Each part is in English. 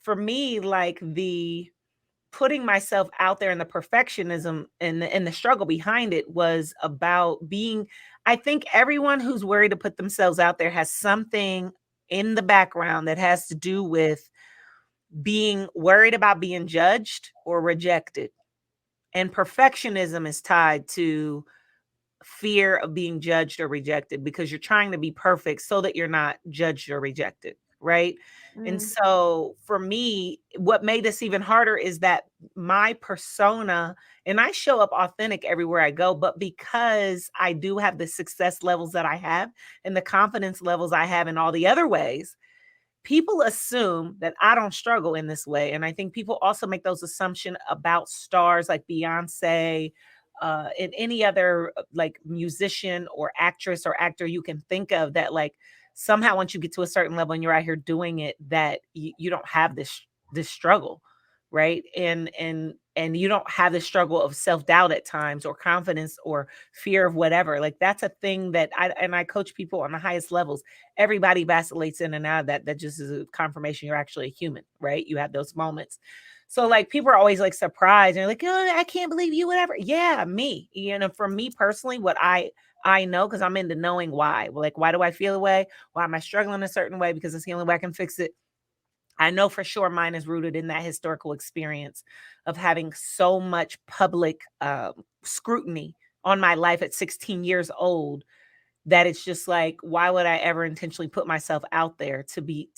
for me, like the putting myself out there and the perfectionism and the struggle behind it was about being, I think everyone who's worried to put themselves out there has something in the background that has to do with being worried about being judged or rejected. And perfectionism is tied to fear of being judged or rejected because you're trying to be perfect so that you're not judged or rejected, right? And Mm, so for me, what made this even harder is that my persona, and I show up authentic everywhere I go, but because I do have the success levels that I have and the confidence levels I have in all the other ways, people assume that I don't struggle in this way. And I think people also make those assumptions about stars like Beyonce, and any other like musician or actress or actor you can think of, that like somehow once you get to a certain level and you're out here doing it, that you don't have this struggle, right? And you don't have the struggle of self-doubt at times, or confidence, or fear of whatever. Like that's a thing that I coach people on the highest levels. Everybody vacillates in and out of that. That just is a confirmation you're actually a human, right? You have those moments. So like people are always like surprised and they're like, oh, I can't believe you, whatever. Yeah, me. You know, for me personally, what I know, because I'm into knowing why. Like, why do I feel a way? Why am I struggling a certain way? Because it's the only way I can fix it. I know for sure mine is rooted in that historical experience of having so much public scrutiny on my life at 16 years old, that it's just like, why would I ever intentionally put myself out there to be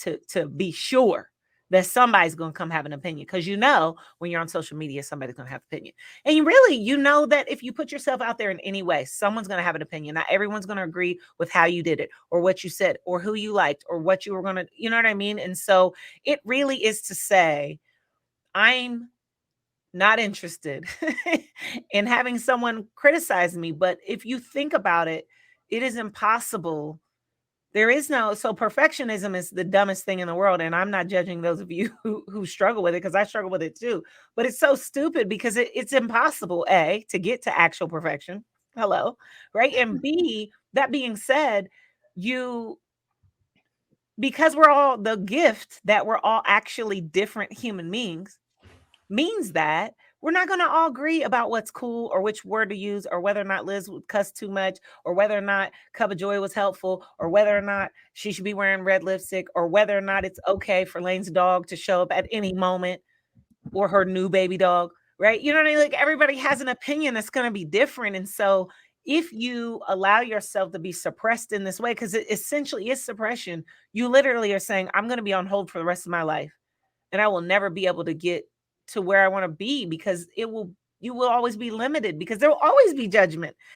sure that somebody's going to come have an opinion? Because you know when you're on social media, somebody's going to have an opinion. And you really, you know that if you put yourself out there in any way, someone's going to have an opinion. Not everyone's going to agree with how you did it, or what you said, or who you liked, or what you were going to, you know what I mean? And so it really is to say, I'm not interested in having someone criticize me. But if you think about it, it is impossible. There is no, so perfectionism is the dumbest thing in the world. And I'm not judging those of you who struggle with it, because I struggle with it too. But it's so stupid because it's impossible, A, to get to actual perfection. Hello. Right. And B, that being said, you, because we're all the gift that we're all actually different human beings, means that we're not going to all agree about what's cool, or which word to use, or whether or not Liz would cuss too much, or whether or not Cup of Joy was helpful, or whether or not she should be wearing red lipstick, or whether or not it's okay for Lane's dog to show up at any moment, or her new baby dog, right? You know what I mean? Like everybody has an opinion that's going to be different. And so if you allow yourself to be suppressed in this way, because it essentially is suppression, you literally are saying, I'm going to be on hold for the rest of my life, and I will never be able to get to where I want to be, because it will, you will always be limited, because there will always be judgment.